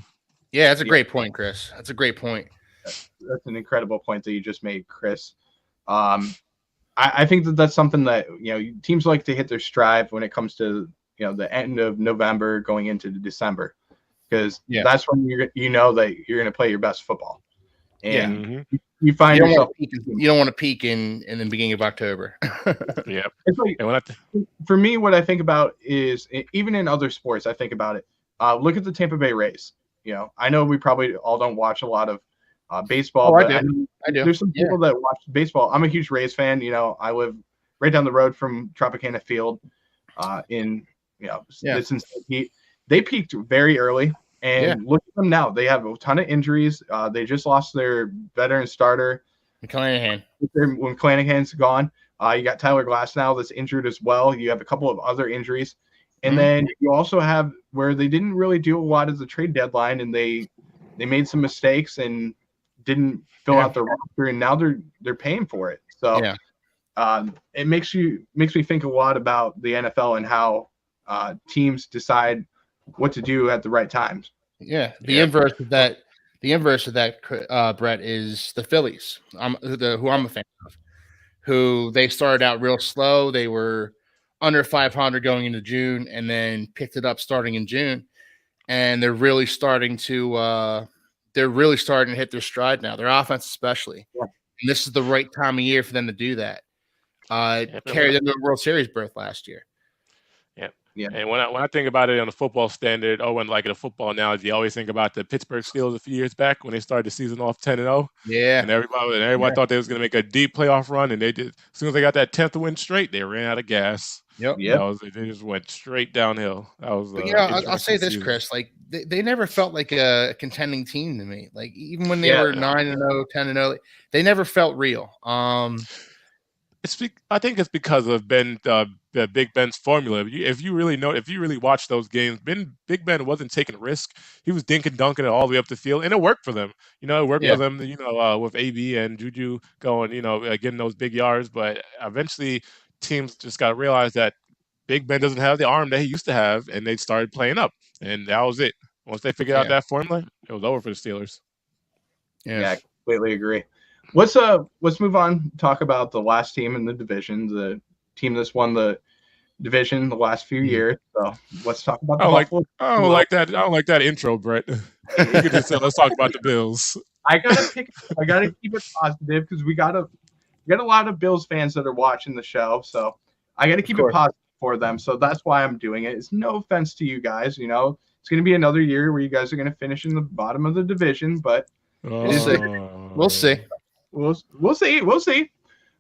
[SPEAKER 3] Yeah, that's a great point, Chris. That's a great point.
[SPEAKER 1] That's an incredible point that you just made, Chris. I think that's something that teams like to hit their stride when it comes to the end of November going into December, because that's when that you're going to play your best football, and you find yourself.
[SPEAKER 3] You don't want to peak in the beginning of October.
[SPEAKER 2] Yeah.
[SPEAKER 1] For me, what I think about is, even in other sports, I think about it. Look at the Tampa Bay Rays. I know we probably all don't watch a lot of baseball.
[SPEAKER 3] But I do.
[SPEAKER 1] There's some people that watch baseball. I'm a huge Rays fan. I live right down the road from Tropicana Field in Cincinnati. They peaked very early, and look at them now. They have a ton of injuries. They just lost their veteran starter,
[SPEAKER 3] McClanahan.
[SPEAKER 1] When McClanahan's gone. You got Tyler Glass now that's injured as well. You have a couple of other injuries. And then you also have where they didn't really do a lot of the trade deadline, and they made some mistakes and didn't fill out their roster, and now they're paying for it. So it makes me think a lot about the NFL and how teams decide what to do at the right times.
[SPEAKER 3] Yeah, the inverse of that, Brett, is the Phillies. Who I'm a fan of. Who they started out real slow. They were under 500 going into June, and then picked it up starting in June, and they're really starting to hit their stride now. Their offense, especially, and this is the right time of year for them to do that. Carried them to a World Series berth last year.
[SPEAKER 2] Yeah. And when I think about it on a football standard, and like in a football analogy, I always think about the Pittsburgh Steelers a few years back when they started the season off 10-0.
[SPEAKER 3] Yeah.
[SPEAKER 2] And everybody thought they was going to make a deep playoff run, and they did. As soon as they got that 10th win straight, they ran out of gas.
[SPEAKER 3] Yep.
[SPEAKER 2] They just went straight downhill. That was.
[SPEAKER 3] I'll say this, Chris. Like they never felt like a contending team to me. Like even when they were 9-0, 10-0, they never felt real.
[SPEAKER 2] I think it's because of Big Ben's formula. If you really watch those games, Big Ben wasn't taking risk. He was dunking it all the way up the field, and it worked for them. It worked for them. With AB and Juju going, getting those big yards. But eventually, teams just got to realize that Big Ben doesn't have the arm that he used to have, and they started playing up, and that was it. Once they figured out that formula, it was over for the Steelers.
[SPEAKER 1] Yeah, I completely agree. Let's move on. Talk about the last team in the division, the team that's won the division the last few years. So let's talk about.
[SPEAKER 2] I don't like that intro, Brett. You can just say, let's talk about the Bills.
[SPEAKER 1] I gotta keep it positive because we got a lot of Bills fans that are watching the show, so I gotta keep it positive for them. So that's why I'm doing it. It's no offense to you guys. It's going to be another year where you guys are going to finish in the bottom of the division, but
[SPEAKER 3] we'll see.
[SPEAKER 1] We'll see.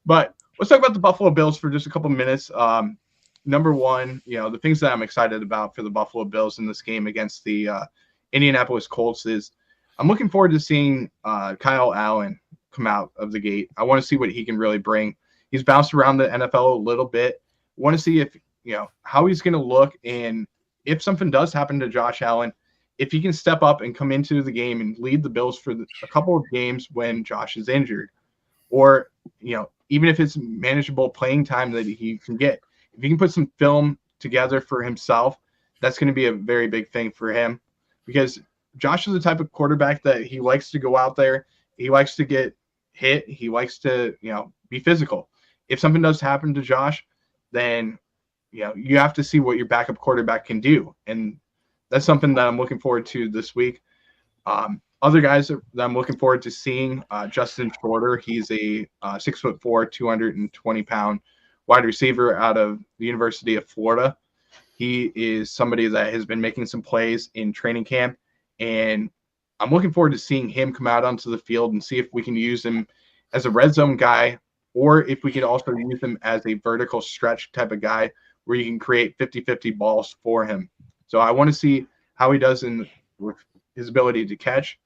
[SPEAKER 1] But let's talk about the Buffalo Bills for just a couple minutes. Number one, the things that I'm excited about for the Buffalo Bills in this game against the Indianapolis Colts is I'm looking forward to seeing Kyle Allen come out of the gate. I want to see what he can really bring. He's bounced around the NFL a little bit. I want to see if how he's going to look, and if something does happen to Josh Allen, if he can step up and come into the game and lead the Bills for a couple of games when Josh is injured, or, even if it's manageable playing time that he can get, if he can put some film together for himself, that's going to be a very big thing for him, because Josh is the type of quarterback that he likes to go out there. He likes to get hit. He likes to, be physical. If something does happen to Josh, then, you have to see what your backup quarterback can do. And that's something that I'm looking forward to this week. Other guys that I'm looking forward to seeing, Justin Shorter. He's a 6'4", 220-pound wide receiver out of the University of Florida. He is somebody that has been making some plays in training camp, and I'm looking forward to seeing him come out onto the field and see if we can use him as a red zone guy, or if we could also use him as a vertical stretch type of guy where you can create 50-50 balls for him. So I want to see how he does with his ability to catch,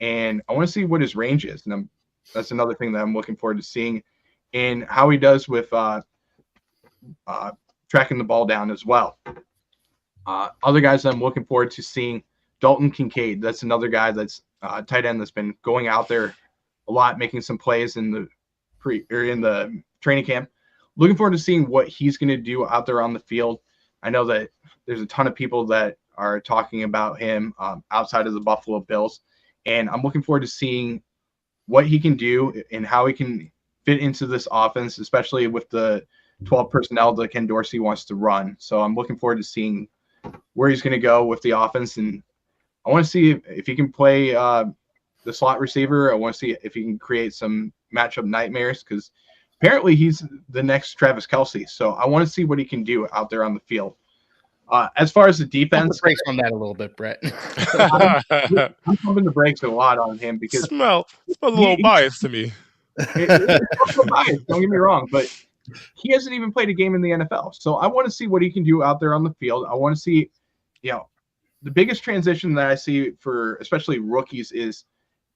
[SPEAKER 1] and I want to see what his range is. And that's another thing that I'm looking forward to seeing, and how he does with tracking the ball down as well. Other guys I'm looking forward to seeing, Dalton Kincaid. That's another guy that's tight end that's been going out there a lot, making some plays in the training camp. Looking forward to seeing what he's going to do out there on the field. I know that there's a ton of people that are talking about him outside of the Buffalo Bills, and I'm looking forward to seeing what he can do and how he can fit into this offense, especially with the 12 personnel that Ken Dorsey wants to run. So I'm looking forward to seeing where he's going to go with the offense, and I want to see if he can play the slot receiver. I want to see if he can create some matchup nightmares, because apparently he's the next Travis Kelce. So I want to see what he can do out there on the field. As far as the defense,
[SPEAKER 3] brakes on that a little bit, Brett.
[SPEAKER 1] I'm pumping the brakes a lot on him because
[SPEAKER 2] smells a little biased to me.
[SPEAKER 1] It's also biased, don't get me wrong, but he hasn't even played a game in the NFL. So I want to see what he can do out there on the field. I want to see, the biggest transition that I see for especially rookies is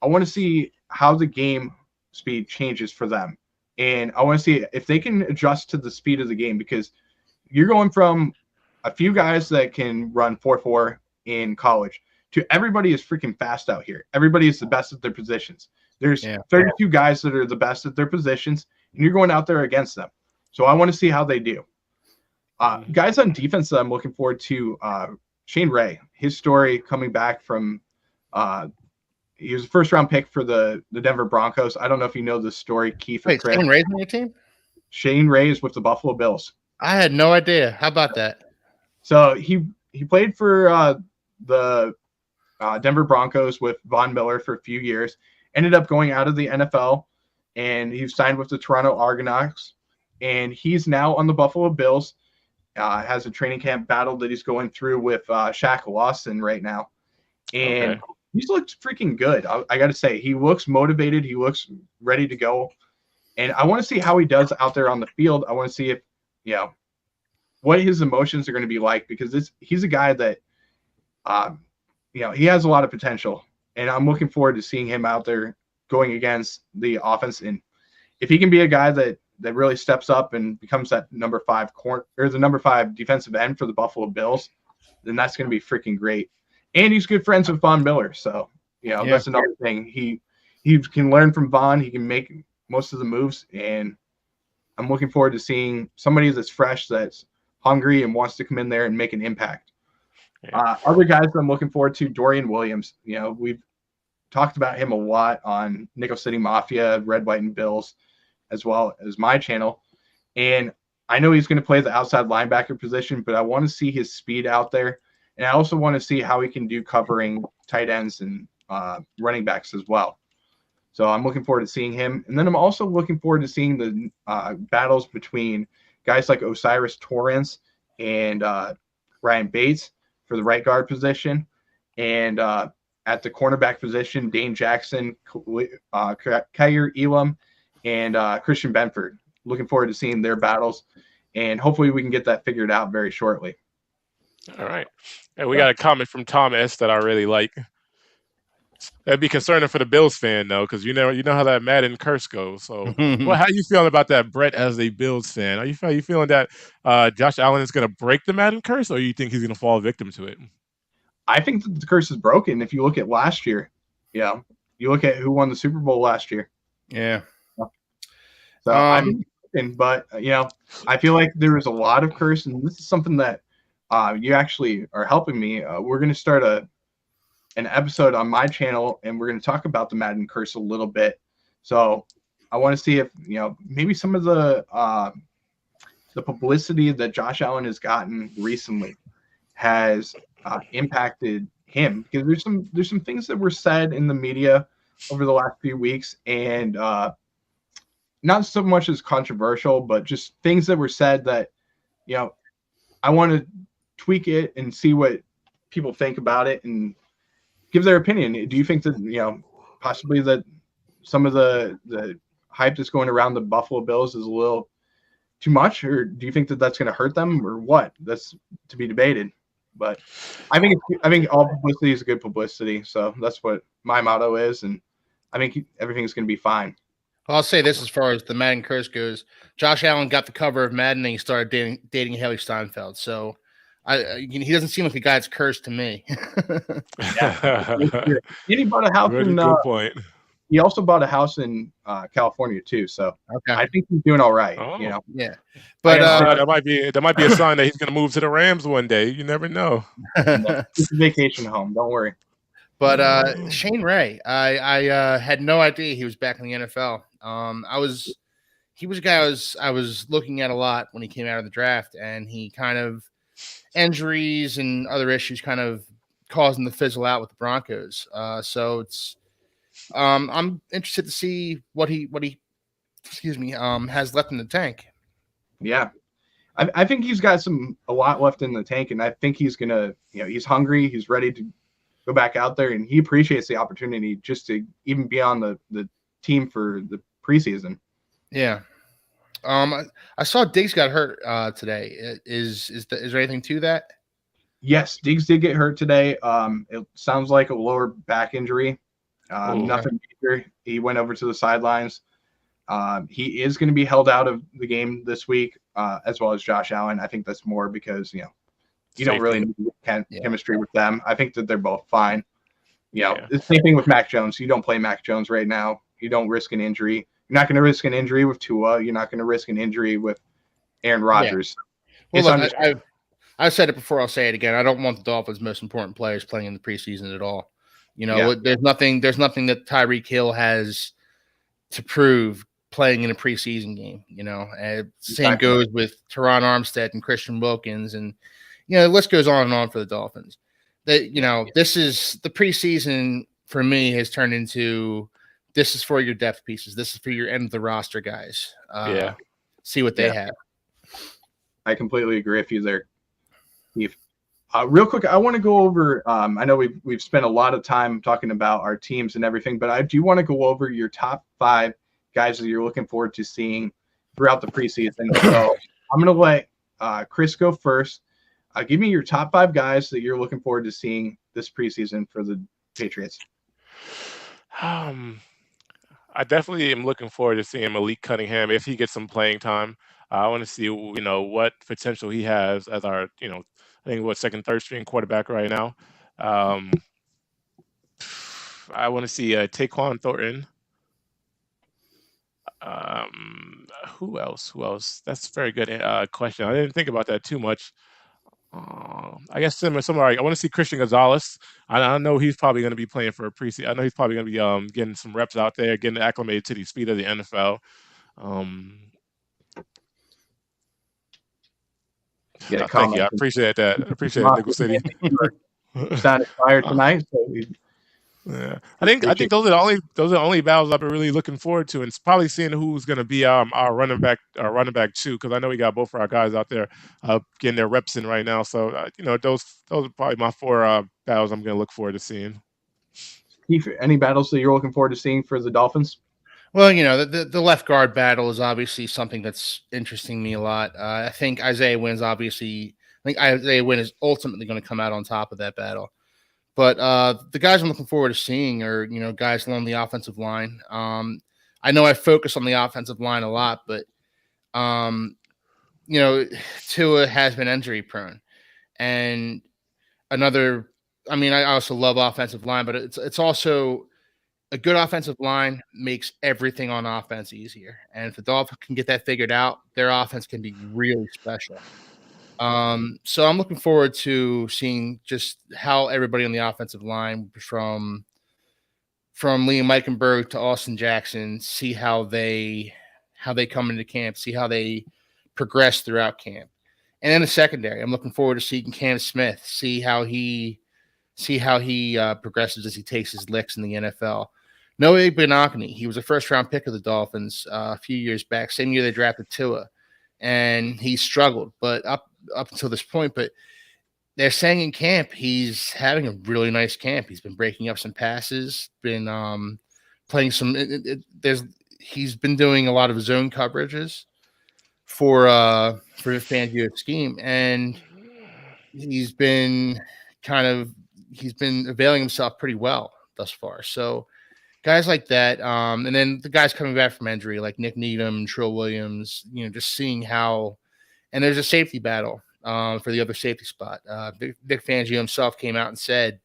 [SPEAKER 1] I want to see how the game speed changes for them. And I want to see if they can adjust to the speed of the game, because you're going from a few guys that can run 4.4 in college to everybody is freaking fast out here. Everybody is the best at their positions. There's 32 guys that are the best at their positions, and you're going out there against them. So I want to see how they do. Guys on defense that I'm looking forward to, Shane Ray, his story coming back from he was a first-round pick for the Denver Broncos. I don't know if you know this story, Keith.
[SPEAKER 3] Wait, Shane Ray's on your team?
[SPEAKER 1] Shane Ray is with the Buffalo Bills.
[SPEAKER 3] I had no idea. How about that?
[SPEAKER 1] So he played for the Denver Broncos with Von Miller for a few years, ended up going out of the NFL, and he signed with the Toronto Argonauts, and he's now on the Buffalo Bills, has a training camp battle that he's going through with Shaq Lawson right now. And he looks freaking good. I got to say, he looks motivated. He looks ready to go. And I want to see how he does out there on the field. I want to see if, what his emotions are going to be like, because he's a guy that, he has a lot of potential. And I'm looking forward to seeing him out there going against the offense. And if he can be a guy that really steps up and becomes that number 5 corner or the number 5 defensive end for the Buffalo Bills, then that's going to be freaking great. And he's good friends with Von Miller. So, that's another thing. He can learn from Von. He can make most of the moves. And I'm looking forward to seeing somebody that's fresh, that's hungry, and wants to come in there and make an impact. Other guys that I'm looking forward to, Dorian Williams. We've talked about him a lot on Nickel City Mafia, Red, White, and Bills, as well as my channel. And I know he's going to play the outside linebacker position, but I want to see his speed out there. And I also want to see how he can do covering tight ends and running backs as well. So I'm looking forward to seeing him. And then I'm also looking forward to seeing the battles between guys like Osiris Torrance and Ryan Bates for the right guard position. And at the cornerback position, Dane Jackson, Kyer Elam, and Christian Benford. Looking forward to seeing their battles. And hopefully we can get that figured out very shortly.
[SPEAKER 2] All right. And we got a comment from Tom S. that I really like. That'd be concerning for the Bills fan, though, because you know how that Madden curse goes. So, how you feeling about that, Brett, as a Bills fan? Are you feeling that Josh Allen is going to break the Madden curse, or you think he's going to fall victim to it?
[SPEAKER 1] I think that the curse is broken. If you look at last year, you look at who won the Super Bowl last year.
[SPEAKER 3] Yeah.
[SPEAKER 1] So but I feel like there was a lot of curse, and this is something that you actually are helping me. We're going to start an episode on my channel, and we're going to talk about the Madden curse a little bit. So I want to see if maybe some of the publicity that Josh Allen has gotten recently has impacted him, because there's some things that were said in the media over the last few weeks, and not so much as controversial, but just things that were said that I want to tweak it and see what people think about it and give their opinion. Do you think that possibly that some of the hype that's going around the Buffalo Bills is a little too much, or do you think that that's going to hurt them, or what? That's to be debated. But I think all publicity is good publicity. So that's what my motto is, and I think everything's going to be fine.
[SPEAKER 3] I'll say this as far as the Madden curse goes. Josh Allen got the cover of Madden and he started dating Haley Steinfeld. So he doesn't seem like a guy that's cursed to me.
[SPEAKER 1] He bought a house in.
[SPEAKER 2] Good point.
[SPEAKER 1] He also bought a house in California too. So
[SPEAKER 3] Okay.
[SPEAKER 1] I think he's doing all right.
[SPEAKER 2] Oh.
[SPEAKER 3] Yeah, but
[SPEAKER 2] that might be a sign that he's going to move to the Rams one day. You never know.
[SPEAKER 1] It's a vacation home. Don't worry.
[SPEAKER 3] But Shane Ray, I had no idea he was back in the NFL. He was a guy I was looking at a lot when he came out of the draft, and he kind of injuries and other issues kind of caused him to fizzle out with the Broncos. So it's I'm interested to see what he has left in the tank.
[SPEAKER 1] Yeah. I think he's got a lot left in the tank, and I think he's gonna, he's hungry, he's ready to go back out there, and he appreciates the opportunity just to even be on the team for the preseason.
[SPEAKER 3] Yeah. I saw Diggs got hurt today. Is there anything to that?
[SPEAKER 1] Yes, Diggs did get hurt today. It sounds like a lower back injury. Nothing major. He went over to the sidelines. He is going to be held out of the game this week, as well as Josh Allen. I think that's more because you don't really need chemistry with them. I think that they're both fine. The same thing with Mac Jones. You don't play Mac Jones right now. You don't risk an injury. You're not going to risk an injury with Tua. You're not going to risk an injury with Aaron Rodgers.
[SPEAKER 3] Yeah. Well, look, I've said it before. I'll say it again. I don't want the Dolphins' most important players playing in the preseason at all. There's nothing that Tyreek Hill has to prove playing in a preseason game. Same goes with Teron Armstead and Christian Wilkins, and the list goes on and on for the Dolphins. This is the preseason for me has turned into. This is for your depth pieces. This is for your end of the roster guys. See what they have.
[SPEAKER 1] I completely agree with you there, Steve. Real quick, I want to go over. I know we've spent a lot of time talking about our teams and everything, but I do want to go over your top 5 guys that you're looking forward to seeing throughout the preseason. So I'm going to let Chris go first. Give me your top 5 guys that you're looking forward to seeing this preseason for the Patriots.
[SPEAKER 2] I definitely am looking forward to seeing Malik Cunningham if he gets some playing time. I want to see, what potential he has as our, I think second, third string quarterback right now. I want to see Taquan Thornton. Who else? That's a very good question. I didn't think about that too much. I guess somebody. I want to see Christian Gonzalez. I know he's probably going to be playing for a preseason. I know he's probably going to be getting some reps out there, getting acclimated to the speed of the NFL. Thank you. I appreciate that. I appreciate it, Nickel City.
[SPEAKER 1] Sound inspired tonight.
[SPEAKER 2] Yeah, I think those are the only battles I've been really looking forward to, and it's probably seeing who's going to be our running back too, because I know we got both of our guys out there getting their reps in right now. So those are probably my 4 battles I'm going to look forward to seeing.
[SPEAKER 1] Keith, any battles that you're looking forward to seeing for the Dolphins?
[SPEAKER 3] Well, the left guard battle is obviously something that's interesting me a lot. I think Isaiah Wynn is ultimately going to come out on top of that battle. But the guys I'm looking forward to seeing are, guys along the offensive line. I know I focus on the offensive line a lot, but, Tua has been injury prone. And I also love offensive line, but it's also a good offensive line makes everything on offense easier. And if the Dolphins can get that figured out, their offense can be really special. So I'm looking forward to seeing just how everybody on the offensive line from Liam Eichenberg to Austin Jackson, see how they come into camp, see how they progress throughout camp. And then the secondary, I'm looking forward to seeing Cam Smith, see how he progresses as he takes his licks in the NFL. Noah Igbenogany, he was a first-round pick of the Dolphins a few years back, same year they drafted Tua, and he struggled, but up until this point. But they're saying in camp he's having a really nice camp. He's been breaking up some passes, been playing some. He's been doing a lot of zone coverages for the Fangio scheme, and he's been availing himself pretty well thus far. So guys like that. And then the guys coming back from injury, like Nick Needham, Trill Williams. Just seeing how, and there's a safety battle for the other safety spot. Vic Fangio himself came out and said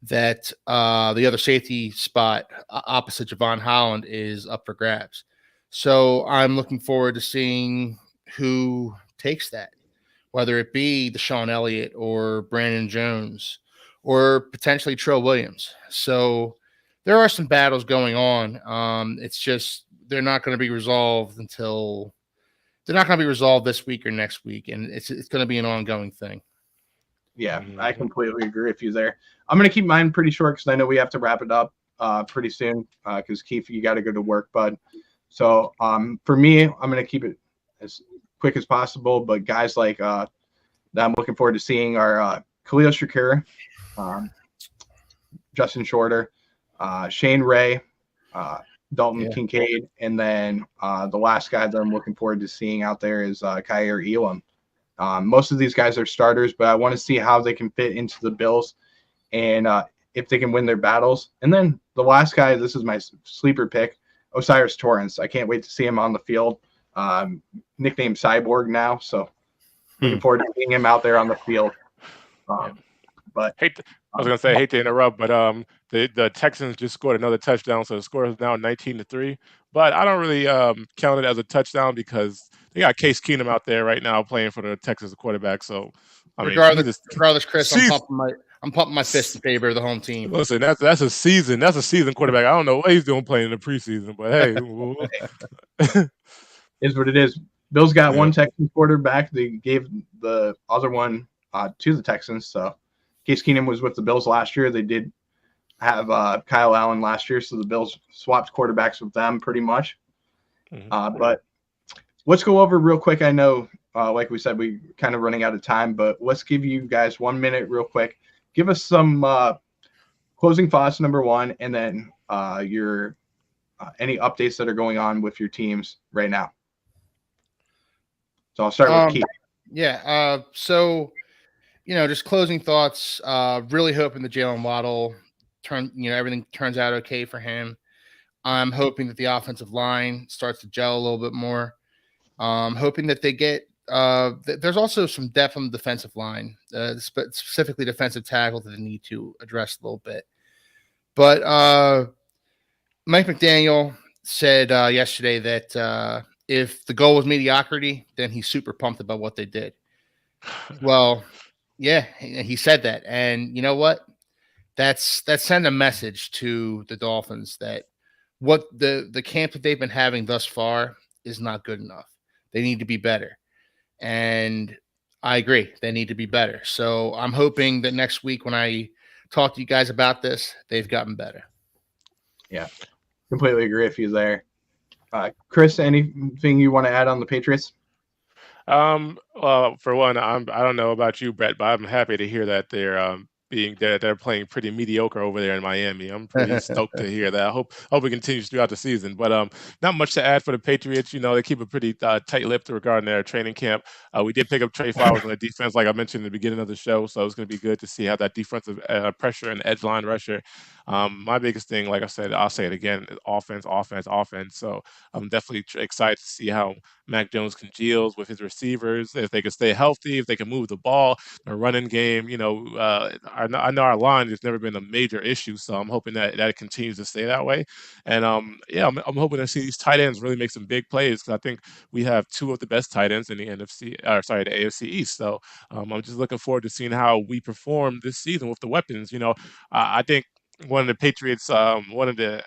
[SPEAKER 3] that the other safety spot opposite Javon Holland is up for grabs. So I'm looking forward to seeing who takes that, whether it be Deshaun Elliott or Brandon Jones or potentially Trill Williams. So there are some battles going on. It's just they're not going to be resolved this week or next week, and it's going to be an ongoing thing.
[SPEAKER 1] Yeah, I completely agree with you there. I'm going to keep mine pretty short because I know we have to wrap it up pretty soon because, Keith, you got to go to work, bud. So for me, I'm going to keep it as quick as possible. But guys like that I'm looking forward to seeing are Khalil Shakir, Justin Shorter, Shane Ray, Dalton Kincaid, and then the last guy that I'm looking forward to seeing out there is Kyer Elam. Most of these guys are starters, but I want to see how they can fit into the Bills and if they can win their battles. And then the last guy, this is my sleeper pick, Osiris Torrance. I can't wait to see him on the field. Nicknamed Cyborg now, so looking forward to seeing him out there on the field. But
[SPEAKER 2] I was gonna say, hate to interrupt, but the Texans just scored another touchdown, so the score is now 19-3. But I don't really count it as a touchdown because they got Case Keenum out there right now playing for the Texans quarterback. So
[SPEAKER 3] regardless, Chris, I'm pumping my fist in favor of the home team.
[SPEAKER 2] Listen, that's a season quarterback. I don't know what he's doing playing in the preseason, but hey,
[SPEAKER 1] is what it is. Bill's got one Texans quarterback. They gave the other one to the Texans. So Case Keenum was with the Bills last year. They did have Kyle Allen last year, so the Bills swapped quarterbacks with them pretty much. But let's go over real quick. I know, like we said, we kind of running out of time, but let's give you guys 1 minute real quick. Give us some closing thoughts, number one, and then your any updates that are going on with your teams right now. So I'll start with Keith.
[SPEAKER 3] Yeah. So, just closing thoughts. Really hoping the Jalen Waddle everything turns out okay for him. I'm hoping that the offensive line starts to gel a little bit more. Hoping that they get. There's also some depth on the defensive line, specifically defensive tackle that they need to address a little bit. But Mike McDaniel said yesterday that if the goal was mediocrity, then he's super pumped about what they did. Well, yeah, he said that. And you know what? That's sent a message to the Dolphins that what the camp that they've been having thus far is not good enough. They need to be better. And I agree. They need to be better. So I'm hoping that next week when I talk to you guys about this, they've gotten better. Yeah,
[SPEAKER 1] completely agree with you there. Chris, anything you want to add on the Patriots?
[SPEAKER 2] Well, for one, I don't know about you, Brett, but I'm happy to hear that they're playing pretty mediocre over there in Miami. I'm pretty stoked to hear that. I hope it continues throughout the season. But not much to add for the Patriots. They keep a pretty tight-lipped regarding their training camp. We did pick up Trey Flowers on the defense, like I mentioned in the beginning of the show. So it's going to be good to see how that defensive pressure and edge line rusher. My biggest thing, like I said, I'll say it again, is offense. So I'm definitely excited to see how Mac Jones congeals with his receivers, if they can stay healthy, if they can move the ball, the running game. I know our line has never been a major issue, so I'm hoping that it continues to stay that way. And I'm hoping to see these tight ends really make some big plays because I think we have two of the best tight ends in the the AFC East. So I'm just looking forward to seeing how we perform this season with the weapons. I think one of the Patriots, one of the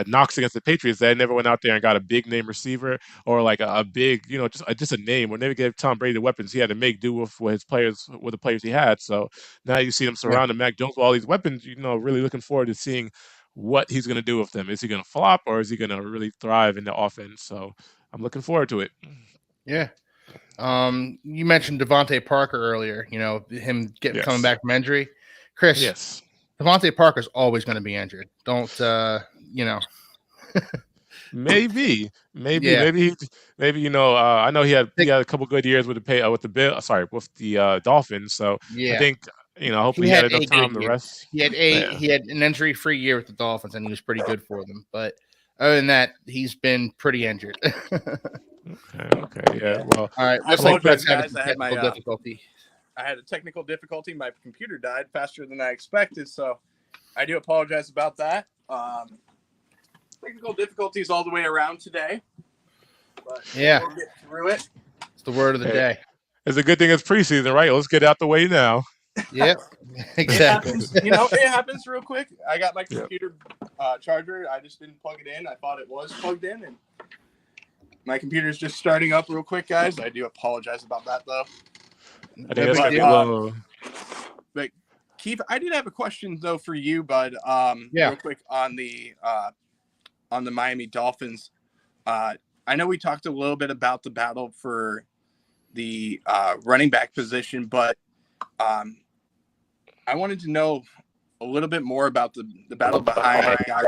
[SPEAKER 2] knocks against the Patriots, they never went out there and got a big name receiver or like a big, just a name. When they gave Tom Brady the weapons, he had to make do with the players he had. So now you see them surrounding Mac Jones with all these weapons. Really looking forward to seeing what he's going to do with them. Is he going to flop or is he going to really thrive in the offense? So I'm looking forward to it.
[SPEAKER 3] Yeah. You mentioned Devontae Parker earlier. Him coming back from injury. Chris.
[SPEAKER 2] Yes.
[SPEAKER 3] Devontae Parker's always going to be injured. Don't
[SPEAKER 2] Maybe. I know he had a couple good years with the Dolphins. So yeah. I think hopefully he had enough time to rest.
[SPEAKER 3] He had an injury-free year with the Dolphins, and he was pretty good for them. But other than that, he's been pretty injured.
[SPEAKER 2] Okay, yeah. Well,
[SPEAKER 3] all right.
[SPEAKER 4] Looks like Brett's
[SPEAKER 3] having some technical difficulty.
[SPEAKER 4] I had a technical difficulty. My computer died faster than I expected, so I do apologize about that. Technical difficulties all the way around today. But we'll get through it.
[SPEAKER 3] It's the word of the day.
[SPEAKER 2] It's a good thing it's preseason, right? Let's get out the way now.
[SPEAKER 3] Yep, exactly.
[SPEAKER 4] It happens real quick. I got my computer charger. I just didn't plug it in. I thought it was plugged in, and my computer's just starting up real quick, guys. I do apologize about that, though. But Keith, I did have a question though for you, bud. Real quick on the Miami Dolphins. I know we talked a little bit about the battle for the running back position, but I wanted to know a little bit more about the battle behind guys.